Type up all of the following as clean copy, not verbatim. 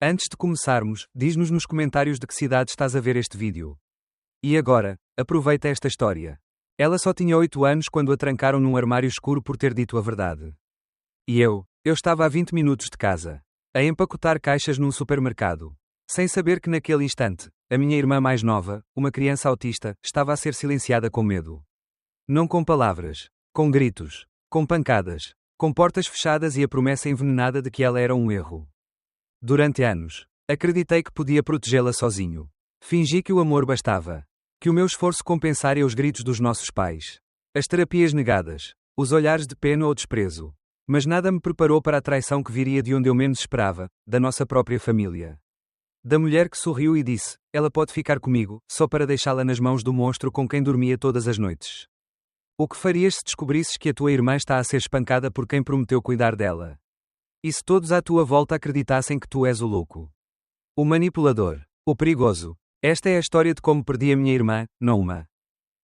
Antes de começarmos, diz-nos nos comentários de que cidade estás a ver este vídeo. E agora, aproveita esta história. Ela só tinha 8 anos quando a trancaram num armário escuro por ter dito a verdade. E eu estava a 20 minutos de casa, a empacotar caixas num supermercado, sem saber que naquele instante, a minha irmã mais nova, uma criança autista, estava a ser silenciada com medo. Não com palavras, com gritos, com pancadas, com portas fechadas e a promessa envenenada de que ela era um erro. Durante anos, acreditei que podia protegê-la sozinho. Fingi que o amor bastava, que o meu esforço compensaria os gritos dos nossos pais, as terapias negadas, os olhares de pena ou desprezo. Mas nada me preparou para a traição que viria de onde eu menos esperava, da nossa própria família. Da mulher que sorriu e disse: "Ela pode ficar comigo", só para deixá-la nas mãos do monstro com quem dormia todas as noites. O que farias se descobrisses que a tua irmã está a ser espancada por quem prometeu cuidar dela? E se todos à tua volta acreditassem que tu és o louco? O manipulador. O perigoso. Esta é a história de como perdi a minha irmã, não uma,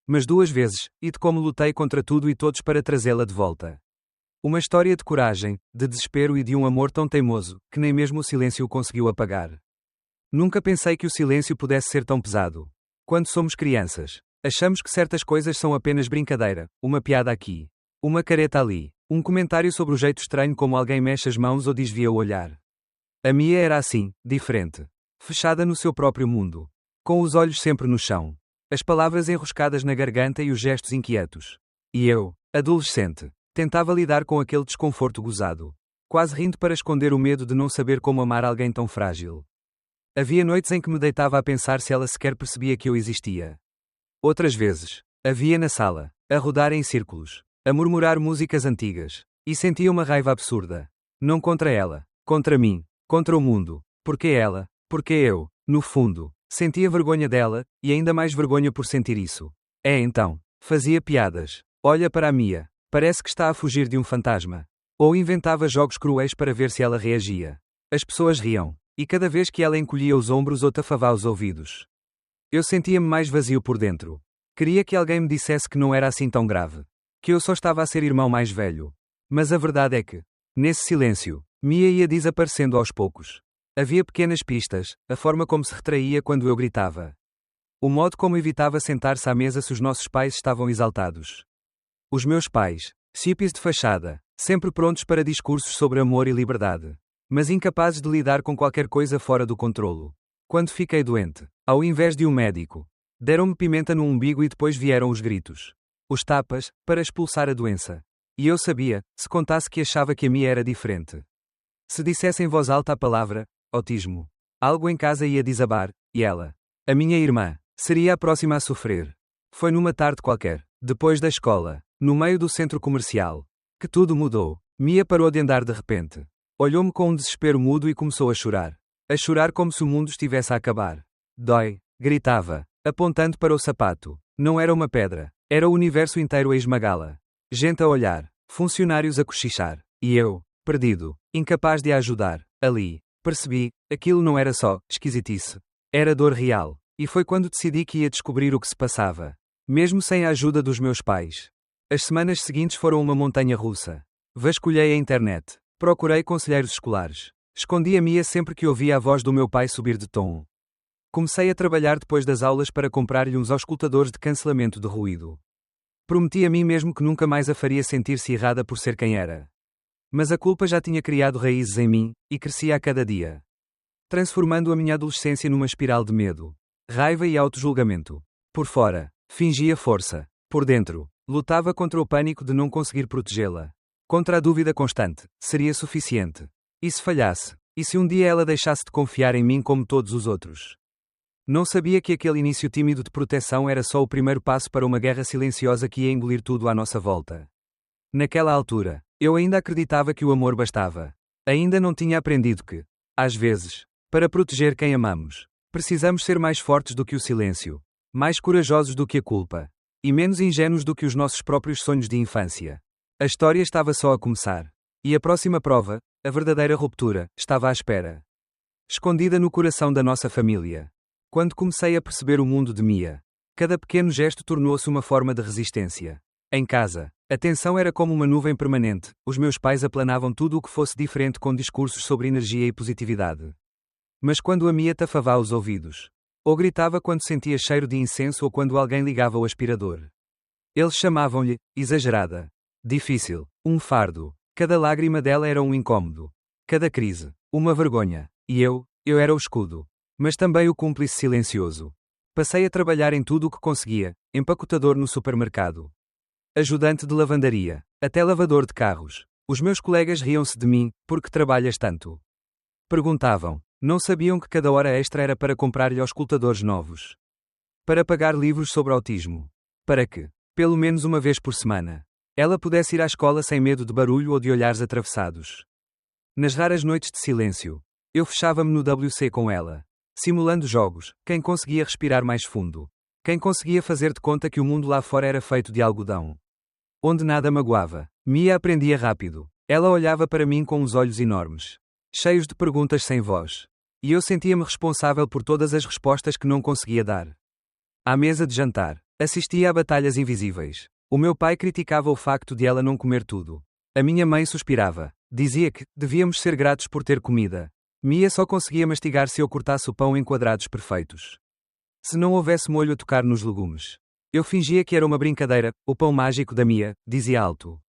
mas 2 vezes, e de como lutei contra tudo e todos para trazê-la de volta. Uma história de coragem, de desespero e de um amor tão teimoso, que nem mesmo o silêncio o conseguiu apagar. Nunca pensei que o silêncio pudesse ser tão pesado. Quando somos crianças, achamos que certas coisas são apenas brincadeira, uma piada aqui, uma careta ali, um comentário sobre o jeito estranho como alguém mexe as mãos ou desvia o olhar. A Mia era assim, diferente. Fechada no seu próprio mundo. Com os olhos sempre no chão. As palavras enroscadas na garganta e os gestos inquietos. E eu, adolescente, tentava lidar com aquele desconforto gozado. Quase rindo para esconder o medo de não saber como amar alguém tão frágil. Havia noites em que me deitava a pensar se ela sequer percebia que eu existia. Outras vezes, a via na sala, a rodar em círculos, a murmurar músicas antigas, e sentia uma raiva absurda. Não contra ela, contra mim, contra o mundo. Porque ela, porque eu, no fundo, sentia vergonha dela, e ainda mais vergonha por sentir isso. Então, fazia piadas. Olha para a Mia, parece que está a fugir de um fantasma. Ou inventava jogos cruéis para ver se ela reagia. As pessoas riam, e cada vez que ela encolhia os ombros ou tafava os ouvidos, eu sentia-me mais vazio por dentro. Queria que alguém me dissesse que não era assim tão grave. Que eu só estava a ser irmão mais velho. Mas a verdade é que, nesse silêncio, Mia ia desaparecendo aos poucos. Havia pequenas pistas, a forma como se retraía quando eu gritava. O modo como evitava sentar-se à mesa se os nossos pais estavam exaltados. Os meus pais, hippies de fachada, sempre prontos para discursos sobre amor e liberdade, mas incapazes de lidar com qualquer coisa fora do controlo. Quando fiquei doente, ao invés de um médico, deram-me pimenta no umbigo e depois vieram os gritos. Os tapas, para expulsar a doença. E eu sabia, se contasse que achava que a Mia era diferente. Se dissesse em voz alta a palavra autismo, algo em casa ia desabar, e ela, a minha irmã, seria a próxima a sofrer. Foi numa tarde qualquer, depois da escola, no meio do centro comercial, que tudo mudou. Mia parou de andar de repente. Olhou-me com um desespero mudo e começou a chorar. A chorar como se o mundo estivesse a acabar. Dói, gritava, apontando para o sapato. Não era uma pedra, era o universo inteiro a esmagá-la. Gente a olhar, funcionários a cochichar, e eu, perdido, incapaz de a ajudar, ali. Percebi, aquilo não era só esquisitice. Era dor real. E foi quando decidi que ia descobrir o que se passava. Mesmo sem a ajuda dos meus pais. As semanas seguintes foram uma montanha russa. Vasculhei a internet. Procurei conselheiros escolares. Escondi a Mia sempre que ouvia a voz do meu pai subir de tom. Comecei a trabalhar depois das aulas para comprar-lhe uns auscultadores de cancelamento de ruído. Prometi a mim mesmo que nunca mais a faria sentir-se errada por ser quem era. Mas a culpa já tinha criado raízes em mim, e crescia a cada dia. Transformando a minha adolescência numa espiral de medo, raiva e autojulgamento. Por fora, fingia força. Por dentro, lutava contra o pânico de não conseguir protegê-la. Contra a dúvida constante, seria suficiente? E se falhasse? E se um dia ela deixasse de confiar em mim como todos os outros? Não sabia que aquele início tímido de proteção era só o primeiro passo para uma guerra silenciosa que ia engolir tudo à nossa volta. Naquela altura, eu ainda acreditava que o amor bastava. Ainda não tinha aprendido que, às vezes, para proteger quem amamos, precisamos ser mais fortes do que o silêncio, mais corajosos do que a culpa, e menos ingênuos do que os nossos próprios sonhos de infância. A história estava só a começar. E a próxima prova, a verdadeira ruptura, estava à espera. Escondida no coração da nossa família. Quando comecei a perceber o mundo de Mia, cada pequeno gesto tornou-se uma forma de resistência. Em casa, a tensão era como uma nuvem permanente, os meus pais aplanavam tudo o que fosse diferente com discursos sobre energia e positividade. Mas quando a Mia tafava os ouvidos. Ou gritava quando sentia cheiro de incenso ou quando alguém ligava o aspirador. Eles chamavam-lhe exagerada. Difícil. Um fardo. Cada lágrima dela era um incômodo. Cada crise. Uma vergonha. E eu era o escudo. Mas também o cúmplice silencioso. Passei a trabalhar em tudo o que conseguia, empacotador no supermercado, ajudante de lavandaria, até lavador de carros. Os meus colegas riam-se de mim, porque trabalhas tanto? Perguntavam. Não sabiam que cada hora extra era para comprar-lhe auscultadores novos. Para pagar livros sobre autismo. Para que, pelo menos uma vez por semana, ela pudesse ir à escola sem medo de barulho ou de olhares atravessados. Nas raras noites de silêncio, eu fechava-me no WC com ela, simulando jogos, quem conseguia respirar mais fundo. Quem conseguia fazer de conta que o mundo lá fora era feito de algodão. Onde nada magoava. Mia aprendia rápido. Ela olhava para mim com uns olhos enormes, cheios de perguntas sem voz. E eu sentia-me responsável por todas as respostas que não conseguia dar. À mesa de jantar, assistia a batalhas invisíveis. O meu pai criticava o facto de ela não comer tudo. A minha mãe suspirava. Dizia que devíamos ser gratos por ter comida. Mia só conseguia mastigar se eu cortasse o pão em quadrados perfeitos. Se não houvesse molho a tocar nos legumes. Eu fingia que era uma brincadeira, o pão mágico da Mia, dizia alto,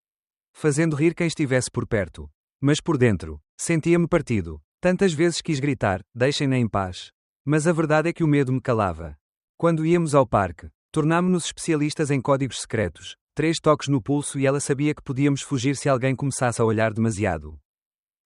fazendo rir quem estivesse por perto. Mas por dentro, sentia-me partido. Tantas vezes quis gritar, deixem-na em paz. Mas a verdade é que o medo me calava. Quando íamos ao parque, tornámo-nos especialistas em códigos secretos, 3 toques no pulso e ela sabia que podíamos fugir se alguém começasse a olhar demasiado.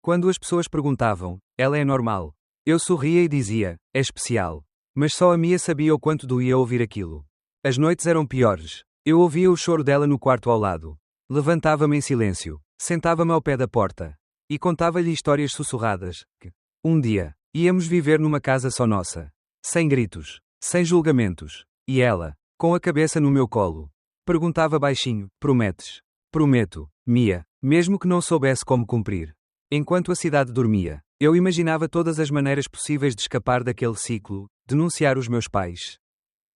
Quando as pessoas perguntavam, ela é normal? Eu sorria e dizia, é especial. Mas só a Mia sabia o quanto doía ouvir aquilo. As noites eram piores. Eu ouvia o choro dela no quarto ao lado. Levantava-me em silêncio, sentava-me ao pé da porta e contava-lhe histórias sussurradas, que, um dia, íamos viver numa casa só nossa. Sem gritos, sem julgamentos. E ela, com a cabeça no meu colo, perguntava baixinho, prometes? Prometo, Mia, mesmo que não soubesse como cumprir. Enquanto a cidade dormia, eu imaginava todas as maneiras possíveis de escapar daquele ciclo, denunciar os meus pais,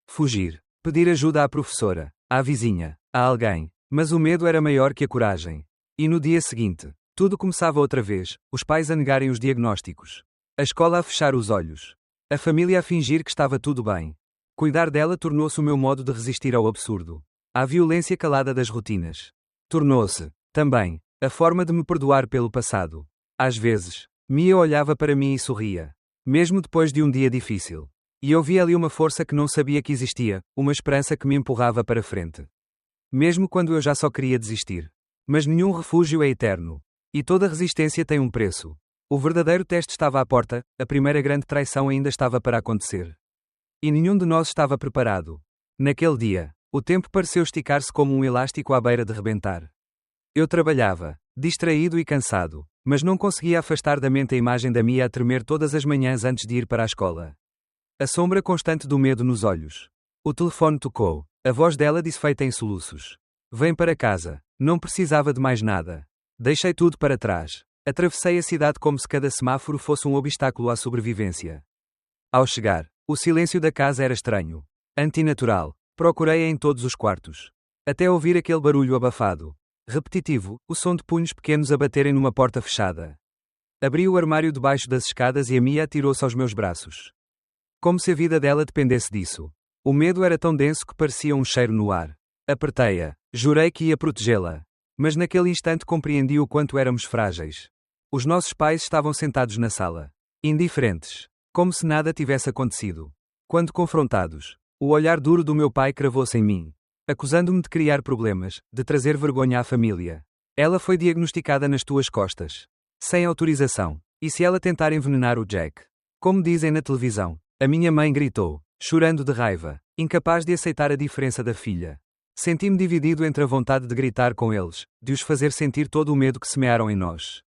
fugir, pedir ajuda à professora, à vizinha, a alguém. Mas o medo era maior que a coragem. E no dia seguinte, tudo começava outra vez, os pais a negarem os diagnósticos, a escola a fechar os olhos, a família a fingir que estava tudo bem. Cuidar dela tornou-se o meu modo de resistir ao absurdo, à violência calada das rotinas. Tornou-se, também, a forma de me perdoar pelo passado. Às vezes, Mia olhava para mim e sorria, mesmo depois de um dia difícil. E eu via ali uma força que não sabia que existia, uma esperança que me empurrava para frente. Mesmo quando eu já só queria desistir. Mas nenhum refúgio é eterno. E toda resistência tem um preço. O verdadeiro teste estava à porta, a primeira grande traição ainda estava para acontecer. E nenhum de nós estava preparado. Naquele dia, o tempo pareceu esticar-se como um elástico à beira de rebentar. Eu trabalhava, distraído e cansado, mas não conseguia afastar da mente a imagem da Mia a tremer todas as manhãs antes de ir para a escola. A sombra constante do medo nos olhos. O telefone tocou. A voz dela disse feita em soluços. Vem para casa. Não precisava de mais nada. Deixei tudo para trás. Atravessei a cidade como se cada semáforo fosse um obstáculo à sobrevivência. Ao chegar, o silêncio da casa era estranho. Antinatural. Procurei em todos os quartos. Até ouvir aquele barulho abafado. Repetitivo, o som de punhos pequenos a baterem numa porta fechada. Abri o armário debaixo das escadas e a Mia atirou-se aos meus braços. Como se a vida dela dependesse disso. O medo era tão denso que parecia um cheiro no ar. Apertei-a. Jurei que ia protegê-la. Mas naquele instante compreendi o quanto éramos frágeis. Os nossos pais estavam sentados na sala. Indiferentes. Como se nada tivesse acontecido. Quando confrontados, o olhar duro do meu pai cravou-se em mim, acusando-me de criar problemas, de trazer vergonha à família. Ela foi diagnosticada nas tuas costas. Sem autorização. E se ela tentar envenenar o Jack? Como dizem na televisão. A minha mãe gritou, chorando de raiva, incapaz de aceitar a diferença da filha. Senti-me dividido entre a vontade de gritar com eles, de os fazer sentir todo o medo que semearam em nós.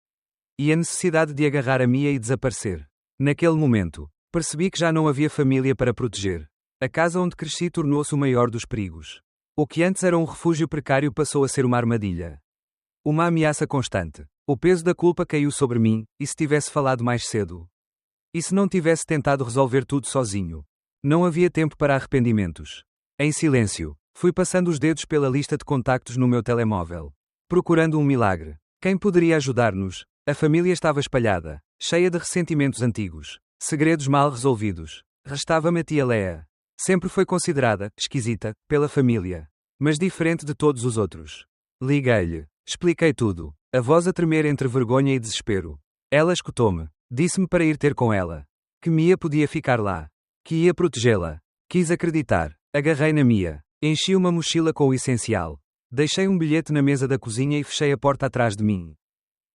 E a necessidade de agarrar a Mia e desaparecer. Naquele momento, percebi que já não havia família para proteger. A casa onde cresci tornou-se o maior dos perigos. O que antes era um refúgio precário passou a ser uma armadilha. Uma ameaça constante. O peso da culpa caiu sobre mim, e se tivesse falado mais cedo? E se não tivesse tentado resolver tudo sozinho? Não havia tempo para arrependimentos. Em silêncio, fui passando os dedos pela lista de contactos no meu telemóvel. Procurando um milagre. Quem poderia ajudar-nos? A família estava espalhada, cheia de ressentimentos antigos. Segredos mal resolvidos. Restava-me a tia Leah. Sempre foi considerada esquisita pela família, mas diferente de todos os outros. Liguei-lhe. Expliquei tudo, a voz a tremer entre vergonha e desespero. Ela escutou-me. Disse-me para ir ter com ela. Que Mia podia ficar lá. Que ia protegê-la. Quis acreditar. Agarrei na Mia. Enchi uma mochila com o essencial. Deixei um bilhete na mesa da cozinha e fechei a porta atrás de mim.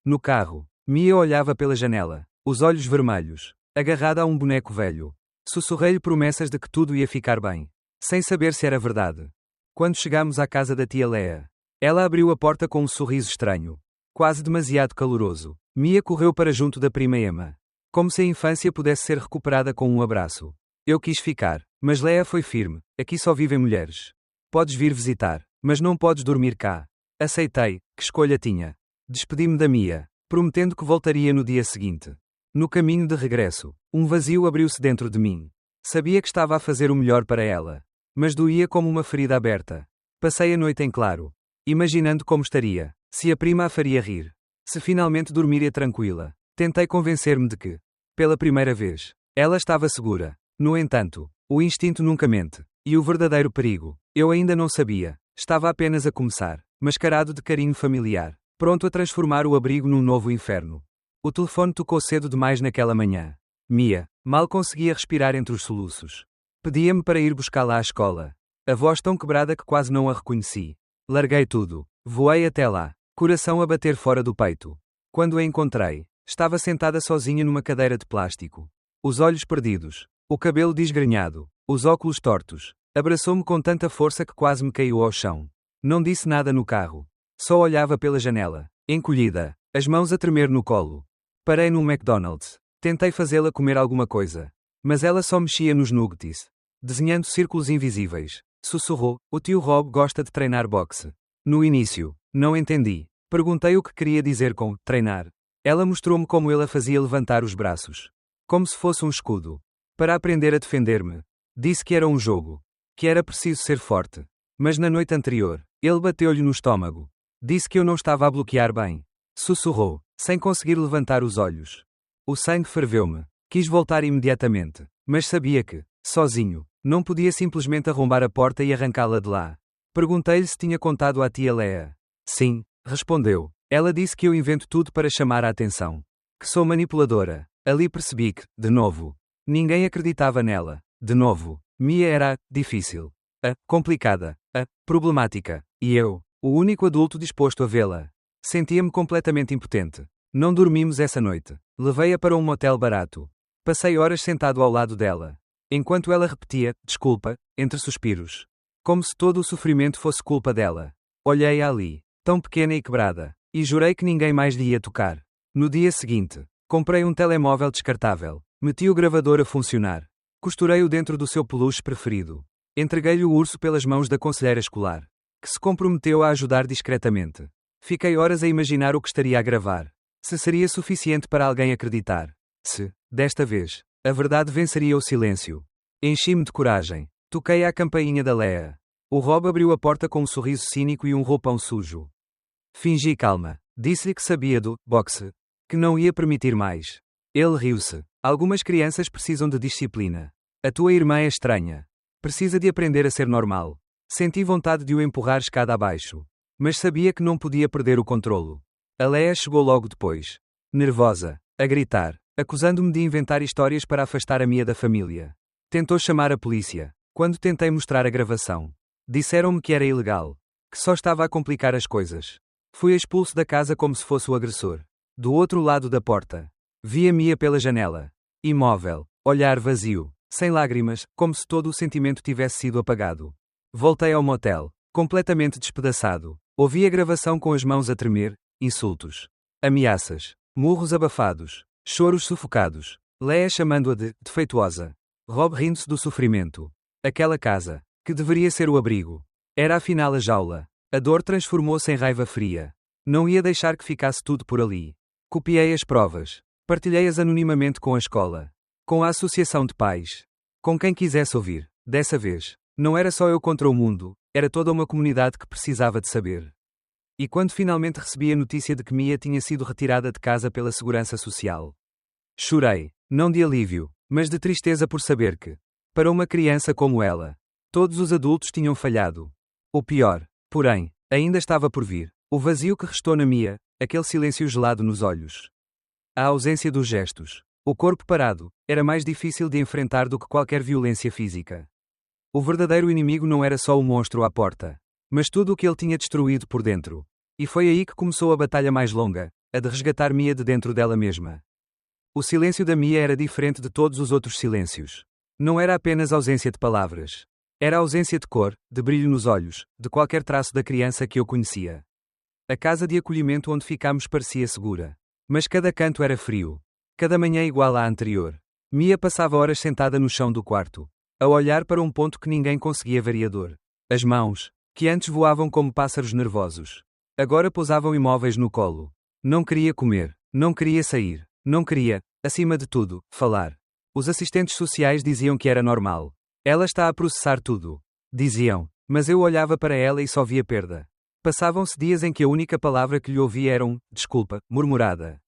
No carro, Mia olhava pela janela, os olhos vermelhos, agarrada a um boneco velho. Sussurrei-lhe promessas de que tudo ia ficar bem, sem saber se era verdade. Quando chegámos à casa da tia Leah, ela abriu a porta com um sorriso estranho, quase demasiado caloroso. Mia correu para junto da prima Emma, como se a infância pudesse ser recuperada com um abraço. Eu quis ficar, mas Leah foi firme. Aqui só vivem mulheres. Podes vir visitar, mas não podes dormir cá. Aceitei. Que escolha tinha? Despedi-me da Mia, prometendo que voltaria no dia seguinte. No caminho de regresso, um vazio abriu-se dentro de mim. Sabia que estava a fazer o melhor para ela, mas doía como uma ferida aberta. Passei a noite em claro, imaginando como estaria, se a prima a faria rir, se finalmente dormiria tranquila. Tentei convencer-me de que, pela primeira vez, ela estava segura. No entanto, o instinto nunca mente. E o verdadeiro perigo, eu ainda não sabia. Estava apenas a começar, mascarado de carinho familiar, pronto a transformar o abrigo num novo inferno. O telefone tocou cedo demais naquela manhã. Mia, mal conseguia respirar entre os soluços. Pedia-me para ir buscá-la à escola. A voz tão quebrada que quase não a reconheci. Larguei tudo. Voei até lá, coração a bater fora do peito. Quando a encontrei, estava sentada sozinha numa cadeira de plástico. Os olhos perdidos, o cabelo desgrenhado, os óculos tortos. Abraçou-me com tanta força que quase me caiu ao chão. Não disse nada no carro. Só olhava pela janela, encolhida, as mãos a tremer no colo. Parei num McDonald's. Tentei fazê-la comer alguma coisa. Mas ela só mexia nos nuggets, desenhando círculos invisíveis. Sussurrou: o tio Rob gosta de treinar boxe. No início, não entendi. Perguntei o que queria dizer com treinar. Ela mostrou-me como ele a fazia levantar os braços, como se fosse um escudo, para aprender a defender-me. Disse que era um jogo, que era preciso ser forte. Mas na noite anterior, ele bateu-lhe no estômago. Disse que eu não estava a bloquear bem. Sussurrou, sem conseguir levantar os olhos. O sangue ferveu-me. Quis voltar imediatamente, mas sabia que, sozinho, não podia simplesmente arrombar a porta e arrancá-la de lá. Perguntei-lhe se tinha contado à tia Leah. Sim, respondeu. Ela disse que eu invento tudo para chamar a atenção. Que sou manipuladora. Ali percebi que, de novo, ninguém acreditava nela. De novo, Mia era a difícil, a complicada, a problemática, e eu, o único adulto disposto a vê-la. Sentia-me completamente impotente. Não dormimos essa noite. Levei-a para um motel barato. Passei horas sentado ao lado dela, enquanto ela repetia, desculpa, entre suspiros. Como se todo o sofrimento fosse culpa dela. Olhei-a ali, tão pequena e quebrada, e jurei que ninguém mais lhe ia tocar. No dia seguinte, comprei um telemóvel descartável. Meti o gravador a funcionar. Costurei-o dentro do seu peluche preferido. Entreguei-lhe o urso pelas mãos da conselheira escolar, que se comprometeu a ajudar discretamente. Fiquei horas a imaginar o que estaria a gravar. Se seria suficiente para alguém acreditar. Se, desta vez, a verdade venceria o silêncio. Enchi-me de coragem. Toquei à campainha da Leah. O Rob abriu a porta com um sorriso cínico e um roupão sujo. Fingi calma. Disse-lhe que sabia do boxe, que não ia permitir mais. Ele riu-se. Algumas crianças precisam de disciplina. A tua irmã é estranha. Precisa de aprender a ser normal. Senti vontade de o empurrar escada abaixo, mas sabia que não podia perder o controlo. A Leah chegou logo depois. Nervosa, a gritar, acusando-me de inventar histórias para afastar a Mia da família. Tentou chamar a polícia. Quando tentei mostrar a gravação, disseram-me que era ilegal, que só estava a complicar as coisas. Fui expulso da casa como se fosse o agressor. Do outro lado da porta, vi a Mia pela janela. Imóvel, olhar vazio, sem lágrimas, como se todo o sentimento tivesse sido apagado. Voltei ao motel, completamente despedaçado. Ouvi a gravação com as mãos a tremer, insultos, ameaças, murros abafados, choros sufocados, Leah chamando-a de defeituosa, Rob rindo-se do sofrimento. Aquela casa, que deveria ser o abrigo, era afinal a jaula. A dor transformou-se em raiva fria. Não ia deixar que ficasse tudo por ali. Copiei as provas. Partilhei-as anonimamente com a escola, com a associação de pais, com quem quisesse ouvir. Dessa vez, não era só eu contra o mundo, era toda uma comunidade que precisava de saber. E quando finalmente recebi a notícia de que Mia tinha sido retirada de casa pela Segurança Social, chorei, não de alívio, mas de tristeza por saber que, para uma criança como ela, todos os adultos tinham falhado. O pior, porém, ainda estava por vir. O vazio que restou na Mia, aquele silêncio gelado nos olhos. A ausência dos gestos. O corpo parado, era mais difícil de enfrentar do que qualquer violência física. O verdadeiro inimigo não era só o monstro à porta, mas tudo o que ele tinha destruído por dentro. E foi aí que começou a batalha mais longa, a de resgatar Mia de dentro dela mesma. O silêncio da Mia era diferente de todos os outros silêncios. Não era apenas ausência de palavras. Era ausência de cor, de brilho nos olhos, de qualquer traço da criança que eu conhecia. A casa de acolhimento onde ficámos parecia segura. Mas cada canto era frio. Cada manhã igual à anterior. Mia passava horas sentada no chão do quarto, a olhar para um ponto que ninguém conseguia variador. As mãos, que antes voavam como pássaros nervosos, agora pousavam imóveis no colo. Não queria comer, não queria sair, não queria, acima de tudo, falar. Os assistentes sociais diziam que era normal. Ela está a processar tudo. Diziam, mas eu olhava para ela e só via perda. Passavam-se dias em que a única palavra que lhe ouvia era desculpa, murmurada.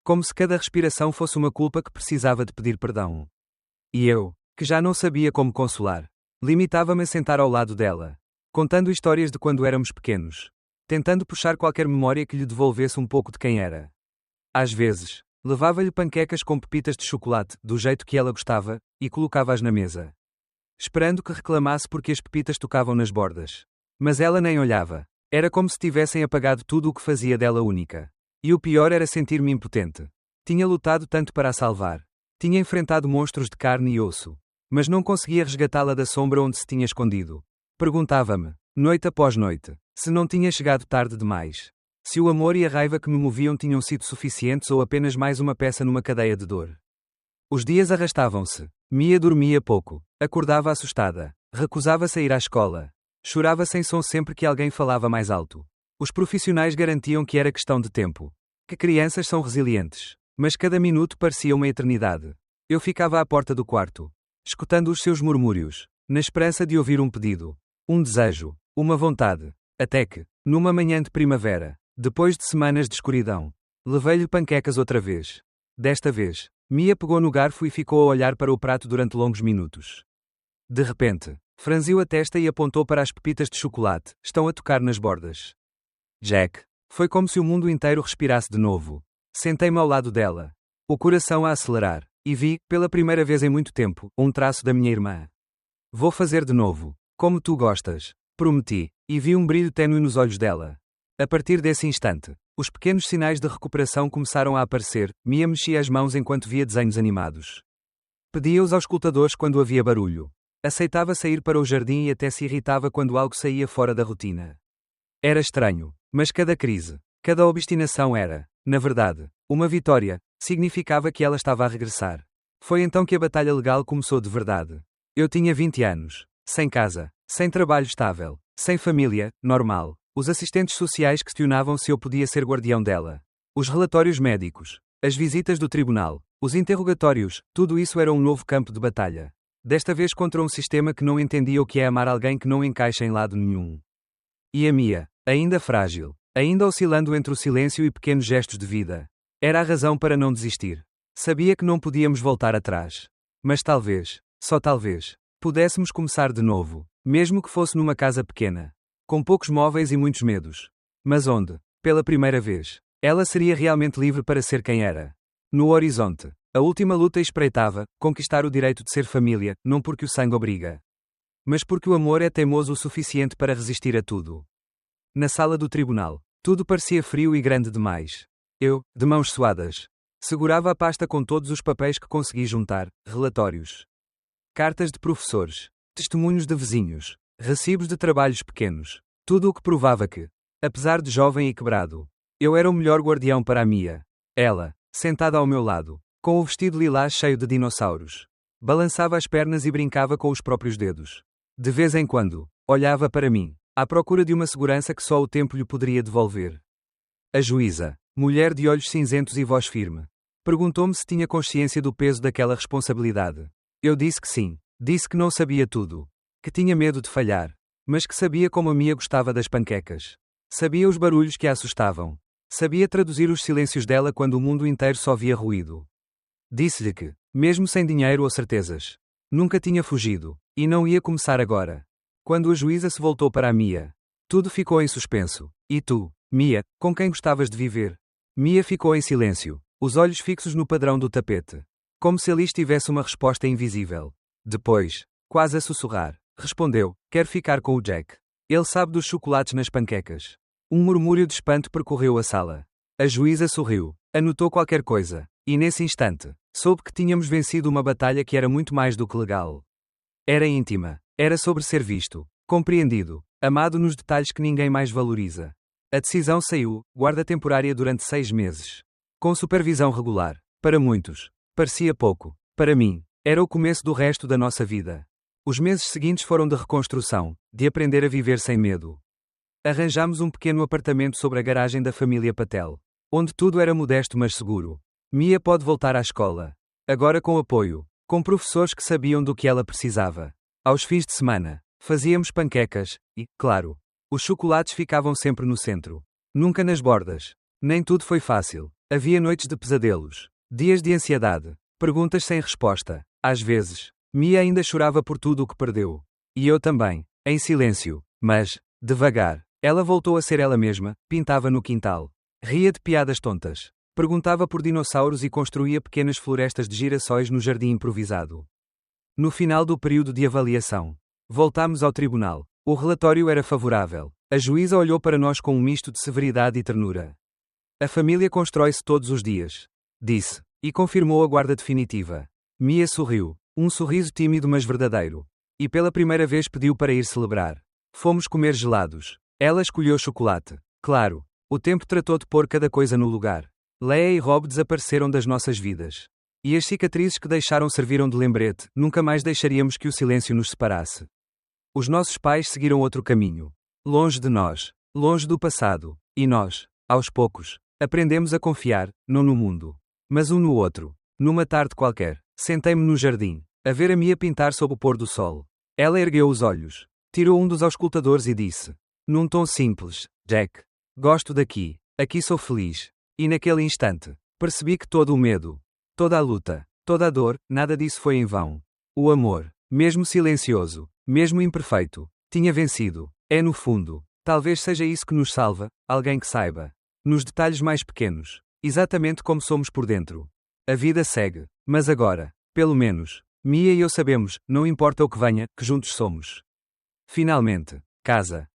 Como se cada respiração fosse uma culpa que precisava de pedir perdão. E eu, que já não sabia como consolar, limitava-me a sentar ao lado dela, contando histórias de quando éramos pequenos, tentando puxar qualquer memória que lhe devolvesse um pouco de quem era. Às vezes, levava-lhe panquecas com pepitas de chocolate, do jeito que ela gostava, e colocava-as na mesa, esperando que reclamasse porque as pepitas tocavam nas bordas. Mas ela nem olhava. Era como se tivessem apagado tudo o que fazia dela única. E o pior era sentir-me impotente. Tinha lutado tanto para a salvar. Tinha enfrentado monstros de carne e osso. Mas não conseguia resgatá-la da sombra onde se tinha escondido. Perguntava-me, noite após noite, se não tinha chegado tarde demais. Se o amor e a raiva que me moviam tinham sido suficientes ou apenas mais uma peça numa cadeia de dor. Os dias arrastavam-se. Mia dormia pouco. Acordava assustada. Recusava-se a ir à escola. Chorava sem som sempre que alguém falava mais alto. Os profissionais garantiam que era questão de tempo. Que crianças são resilientes. Mas cada minuto parecia uma eternidade. Eu ficava à porta do quarto, escutando os seus murmúrios, na esperança de ouvir um pedido, um desejo, uma vontade. Até que, numa manhã de primavera, depois de semanas de escuridão, levei-lhe panquecas outra vez. Desta vez, Mia pegou no garfo e ficou a olhar para o prato durante longos minutos. De repente, franziu a testa e apontou para as pepitas de chocolate, estão a tocar nas bordas. Jack. Foi como se o mundo inteiro respirasse de novo. Sentei-me ao lado dela, o coração a acelerar, e vi, pela primeira vez em muito tempo, um traço da minha irmã. Vou fazer de novo, como tu gostas, prometi, e vi um brilho ténue nos olhos dela. A partir desse instante, os pequenos sinais de recuperação começaram a aparecer. Mia mexia as mãos enquanto via desenhos animados. Pedia os auscultadores quando havia barulho. Aceitava sair para o jardim e até se irritava quando algo saía fora da rotina. Era estranho, mas cada crise, cada obstinação era, na verdade, uma vitória. Significava que ela estava a regressar. Foi então que a batalha legal começou de verdade. Eu tinha 20 anos, sem casa, sem trabalho estável, sem família, normal. Os assistentes sociais questionavam se eu podia ser guardião dela. Os relatórios médicos, as visitas do tribunal, os interrogatórios, tudo isso era um novo campo de batalha. Desta vez contra um sistema que não entendia o que é amar alguém que não encaixa em lado nenhum. E a Mia, ainda frágil, ainda oscilando entre o silêncio e pequenos gestos de vida, era a razão para não desistir. Sabia que não podíamos voltar atrás. Mas talvez, só talvez, pudéssemos começar de novo, mesmo que fosse numa casa pequena, com poucos móveis e muitos medos. Mas onde, pela primeira vez, ela seria realmente livre para ser quem era. No horizonte, a última luta espreitava, conquistar o direito de ser família, não porque o sangue obriga, mas porque o amor é teimoso o suficiente para resistir a tudo. Na sala do tribunal, tudo parecia frio e grande demais. Eu, de mãos suadas, segurava a pasta com todos os papéis que consegui juntar, relatórios, cartas de professores, testemunhos de vizinhos, recibos de trabalhos pequenos, tudo o que provava que, apesar de jovem e quebrado, eu era o melhor guardião para a Mia. Ela, sentada ao meu lado, com o vestido lilás cheio de dinossauros, balançava as pernas e brincava com os próprios dedos. De vez em quando, olhava para mim, à procura de uma segurança que só o tempo lhe poderia devolver. A juíza, mulher de olhos cinzentos e voz firme, perguntou-me se tinha consciência do peso daquela responsabilidade. Eu disse que sim, disse que não sabia tudo, que tinha medo de falhar, mas que sabia como a Mia gostava das panquecas. Sabia os barulhos que a assustavam. Sabia traduzir os silêncios dela quando o mundo inteiro só via ruído. Disse-lhe que, Mesmo sem dinheiro ou certezas. Nunca tinha fugido. E não ia começar agora. Quando a juíza se voltou para a Mia. Tudo ficou em suspenso. E tu, Mia, com quem gostavas de viver? Mia ficou em silêncio, os olhos fixos no padrão do tapete. Como se ali estivesse uma resposta invisível. Depois, quase a sussurrar, respondeu: quero ficar com o Jack. Ele sabe dos chocolates nas panquecas. Um murmúrio de espanto percorreu a sala. A juíza sorriu, anotou qualquer coisa, e nesse instante, soube que tínhamos vencido uma batalha que era muito mais do que legal. Era íntima, era sobre ser visto, compreendido, amado nos detalhes que ninguém mais valoriza. A decisão saiu, guarda temporária durante 6 meses. Com supervisão regular. Para muitos, parecia pouco. Para mim, era o começo do resto da nossa vida. Os meses seguintes foram de reconstrução, de aprender a viver sem medo. Arranjamos um pequeno apartamento sobre a garagem da família Patel, onde tudo era modesto mas seguro. Mia pode voltar à escola. Agora com apoio, com professores que sabiam do que ela precisava. Aos fins de semana, fazíamos panquecas, e, claro, os chocolates ficavam sempre no centro. Nunca nas bordas. Nem tudo foi fácil. Havia noites de pesadelos. Dias de ansiedade. Perguntas sem resposta. Às vezes, Mia ainda chorava por tudo o que perdeu. E eu também, em silêncio. Mas, devagar, ela voltou a ser ela mesma, pintava no quintal. Ria de piadas tontas. Perguntava por dinossauros e construía pequenas florestas de girassóis no jardim improvisado. No final do período de avaliação, voltámos ao tribunal. O relatório era favorável. A juíza olhou para nós com um misto de severidade e ternura. A família constrói-se todos os dias, disse, e confirmou a guarda definitiva. Mia sorriu, um sorriso tímido mas verdadeiro. E pela primeira vez pediu para ir celebrar. Fomos comer gelados. Ela escolheu chocolate. Claro, o tempo tratou de pôr cada coisa no lugar. Leia e Rob desapareceram das nossas vidas. E as cicatrizes que deixaram serviram de lembrete, nunca mais deixaríamos que o silêncio nos separasse. Os nossos pais seguiram outro caminho. Longe de nós, longe do passado, e nós, aos poucos, aprendemos a confiar, não no mundo, mas um no outro. Numa tarde qualquer, sentei-me no jardim, a ver a Mia pintar sob o pôr do sol. Ela ergueu os olhos, tirou um dos auscultadores e disse, num tom simples: Jack, gosto daqui, aqui sou feliz. E naquele instante, percebi que todo o medo, toda a luta, toda a dor, nada disso foi em vão. O amor, mesmo silencioso, mesmo imperfeito, tinha vencido. É no fundo, talvez seja isso que nos salva, alguém que saiba. Nos detalhes mais pequenos, exatamente como somos por dentro. A vida segue, mas agora, pelo menos, Mia e eu sabemos, não importa o que venha, que juntos somos. Finalmente, casa.